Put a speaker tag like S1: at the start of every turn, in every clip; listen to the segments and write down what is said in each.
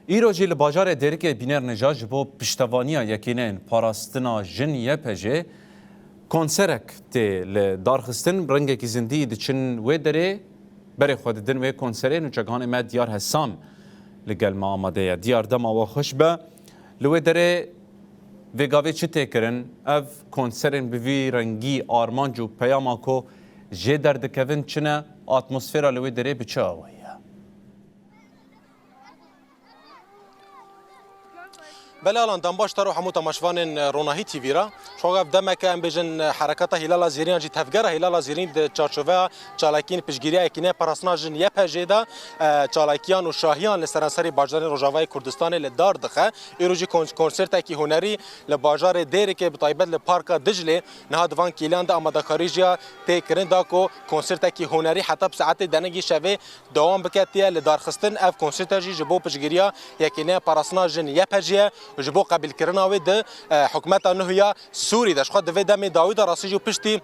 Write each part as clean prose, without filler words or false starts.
S1: ایروجی لباجار دیرک بینر نجاج بو پشتوانیا یکینن پاراستنا جن یپجه کنسرک ته لدارخستن رنگ کی زندی دچن و دره بر خود دن و کنسرین و جگان ما دیار حسام لگل ما آماده دیار دم و خوشبه لو دره وگاوی چه تکرن اف کنسرین بوی رنگی آرمان جو پیاما کو جه درد کون چنه اتمسفر لو دره بچه آوی
S2: بله الان دنباش ترو همو تماشوان روناهی تیویرا شوقف دمک ام بجن حرکت هلال زیرین جی تفگر هلال زیرین د چارچوبه چالاکین پشگیری اکینه پراسنا جن یه پجیدا چالاکیان و شاهیان لسرانسری باجار روجاوای کردستان لدار دخه ایروجی کنسرت کی هنری لباجار دیر که بطایبت لپارک دجله نه دوان کیلان د آمادکاریجیا تکرین دا کو کنسرت کی هنری حتی ساعت دنگی شوه دوام بکتیه لدار خستن اف کنسرت جی جبو پشگیریا یکینه پراسنا جن یه پجیه جبو قبل کرنا و د حکومت انهیا سوری داش خود د دم داوود راسي جو پشتي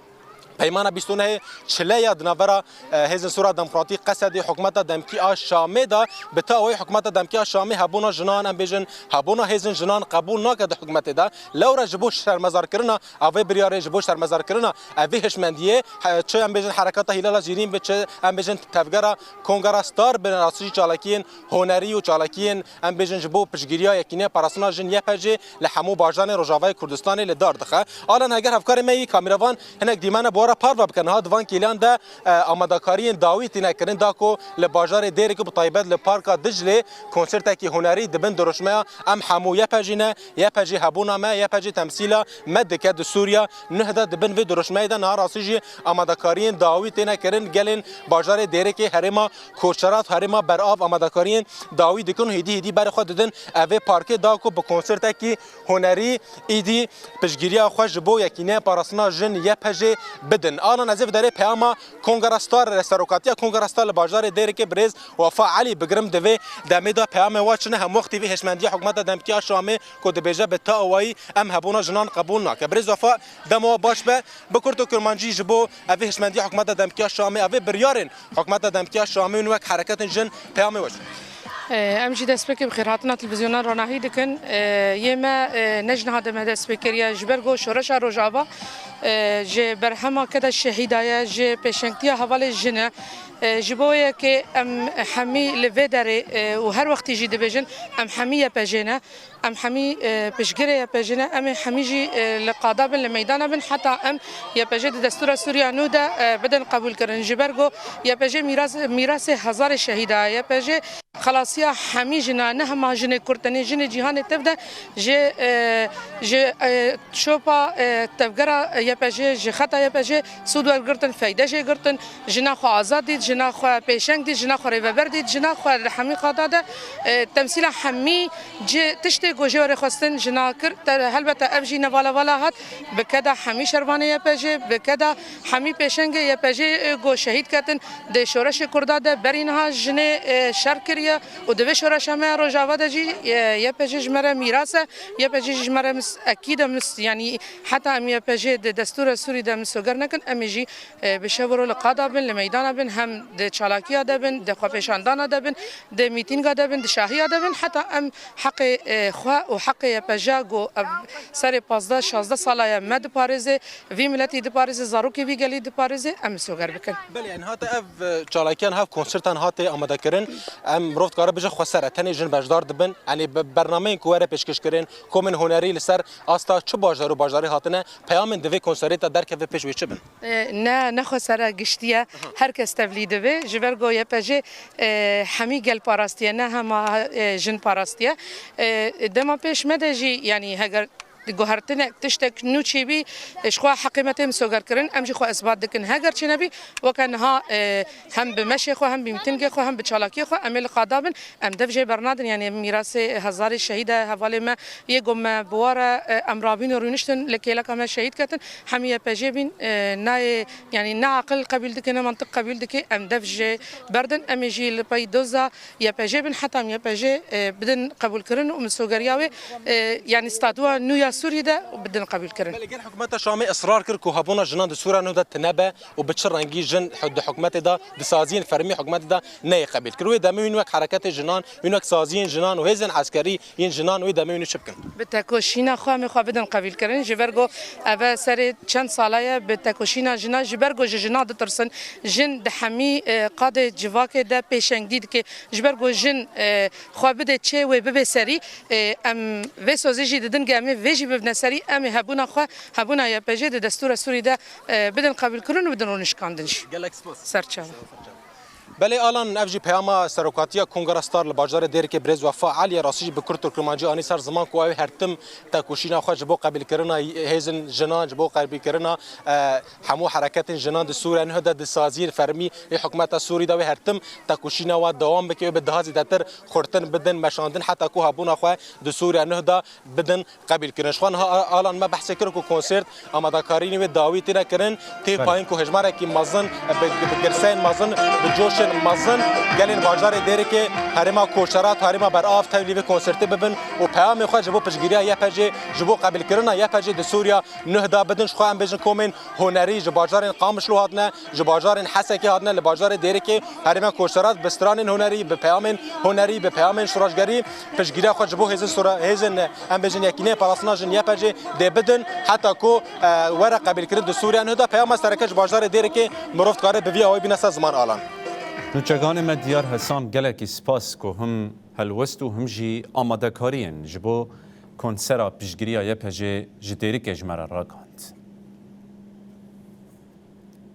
S2: پیمانه بیستونه چلیا دنورا هزن سورا دموکراتی قصدی حکومت دمکی شامه دا بتاوی حکومت دمکی شامه هبونا جنان ام بیجن هبونا هزن جنان قبول نکرد حکومت دا لورا جبوش شرمزار کرنا اوی بریاره جبوش شرمزار کرنا اوی هشمندیه چه ام بیجن حرکت هلال زیرین به چه ام بیجن تفگرا کنگرا ستار بن راسی چالاکین هنری و چالاکین ام بیجن جبو پشگیریا یکینه پراسنا جن یپجه لحمو باجان روجاوای کردستان لدار دخه الان اگر افکار می کامیروان هنک دیمانه بورا پاروا بکن ها دوان کیلان ده آمادکاریین داویتی نکردن داکو لباجار دیری که بطایبت لپارک دجله کنسرت کی هنری دبن درشمه ام حمو یپجینه یپجی هبونا ما یپجی تمثیلا مدکه د سوریا نهده دبن و درشمه ده نهار اسیجی آمادکاریین داویتی نکردن گلن باجار دیری که هرما کوچرات هرما برآب آمادکاریین داوی دکن هدی بر خود ددن اوی پارک داکو به کنسرت کی هنری ایدی پشگیریا خوش بو یکینه پاراسنا جن یپجی بدن آن نزف داره پیاما کنگرستار رستاروکاتیا کنگرستار باجار دیره که برز وفا علی بگرم دوی دمیدا پیام واچنه هم وقتی وی هشمندی حکومت دمکیا شامه کد بیجه به تاوایی ام هبونا جنان قبول نکه برز وفا دمو باش به بکرتو کرمانجی جبو اوی هشمندی حکومت دمکیا شامه اوی بریارن حکومت دمکیا شامه و یک حرکت جن پیام واچ
S3: امجد اسبك بخير هاتنا تلفزيون روناهي دكن يما نجنا هذا ما اسبكريا جبرغو شورشا روجابا ج برهما كذا الشهيدايا ج بشنكتيا حواله جنه جبويه كي ام حمي لفيدري وهر وقت يجي دبجن ام حميه بجنه ام حمي بشجري بجنه ام حميجي لقاداب الميدان بن حتى ام يا بجد دستور سوريا نودا بدن قبول كرن جبرغو يا بجي ميراث هزار الشهيدا يا بجي خلاص يا حمي جنا نهما جن كرتني جن جهان تبدا ج شوبا تفجرا يا بجي ج خطا يا بجي سود ورغرتن فايده جي غرتن جنا خو ازادي جنا خو بيشنگ دي جنا خو ريبردي جنا خو حمي قاده تمثيل حمي ج تشتي گوجور خواستن جناکر هلبته ابجی نوالا والا هات بکدا حمی شروانه یا پجه بکدا حمی پیشنگ یا پجه گو شهید کردن د شورش کرداده برینها جنه شرکریه و د شورش ما روجاوا دجی یا پجه جمره میراثه یا پجه جمره اكيد يعني حتى ام یا پجه د دستور سوری د مسوگر نکن امیجی بشورو لقادا بن لمیدان بن هم د چالاکیا دبن د خو پیشاندان دبن د میتینګ دبن د شاهیا دبن حتى ام حق و حق پجاگو سر 15 16 ساله مد پاریزه وی ملتی د پاریزه زاروکی وی گلی د پاریزه ام سوگر بکن
S2: بله يعني هات اف چالاکیان هاف کنسرتان هات آماده کرن ام روفت کار بجه خساره تنی جن بجدار دبن يعني برنامه کوره پیشکش کرن کومن هنری لسر استا چه باجارو باجاری هاتنه پیام دوی کنسرت در که پیش وی چبن
S3: نه خساره گشتیه هر کس تولید و جبرگو یا پجه حمی گل پاراستیه نه هم جن پاراستیه دما پیش مدجی یعنی هگر گوهرتن تشتك نوچی بی اشخوا حقیمتهم سوگر کرن امجی خو اثبات دکن هگر چی نبی وکنها هم بمشي خو هم بمتنگ خو هم بچالاکی خو امل قادابن ام دفجه برنادن يعني میراث هزار الشهيده حواله ما يقوم بواره امرابين رونشتن لكيلا كما شهيد كتن حميه بجيبين نا يعني نا عقل قبيل دكنا منطق قبيل دكي ام دفجه بردن امجي لبيدوزا يا بجيبن حتى يا بجي بدن قبول كرن ام سوغرياوي يعني استادوا نويا سوری ده و بدن قبول کردن.
S2: بلکه حکومت شامی اصرار کرد که هبونا جنان د سوره نه د تنبه و بچ رنگی جن حد حکومت دا د سازین فرمی حکومت دا نه قبول کرد و دمه وک حرکت جنان وک سازین جنان و هزن عسکری این جنان و دمه شبکن
S3: به تکوشینا خو می خو بدن قبول کردن جبرگو اوا سر چند ساله به تکوشینا جنا جبرگو جنا د ترسن جن د حمی قاد جواک ده پیشنگ دید که جبرگو جن خو بده چه و به سری ام و سازی ددن گامه وجی به سری ام هبونا خو هبونا یا پجه د دستور سوری ده بدن قبول کردن و بدن نشکاندنش سرچاو
S2: بله آلان افجی پیام سرکاتیا کنگرستار لباجدار دیر که برز وفا علی راسیج بکر ترکمنجی آنی سر زمان کو هر تم تکوشینا خو جبو قبول کردن هیزن جنان جبو قبول کردن همو حرکت جنان د سوریه نه د سازیر فرمی حکومت سوری دا هر تم تکوشینا و دوام بکی به دهازی دتر خورتن بدن مشاندن حتی کو هبونا خو د سوریه نه دا بدن قبول کردن خوان آلان ما بحث کرد کو کنسرت آمادهکاری و داویت نکردن تی پایین کو هجماره کی مازن بگرسین مازن بجوش مازن گلین باجار دیره که هرما کوشرات هرما بر آف تبلیغ کنسرت ببن و پیام خو جبو پشگیری یا پجه جبو قبول کردن یا پجه د سوریا نه دا بدن خو ام بجن کومن هنری ج باجار قامش لو هاتنه ج باجار حسکی هاتنه ل باجار دیره که هرما کوشرات بستران هنری به پیام هنری به پیام شراجگری پشگیری خو جبو هزن سورا هزن ام بجن یکینه پلاسناج یا پجه د بدن حتی کو ورق قبول کردن د سوریا نه دا پیام سرکج باجار دیره که مروفت کار به وی او بنس زمان آلان
S1: نوچگان ما دیار حسان گلکی سپاس کو هم هلوست و هم جی آماده کارین جبو کنسرا پیشگیری یا پجه جدیری که جمره راکان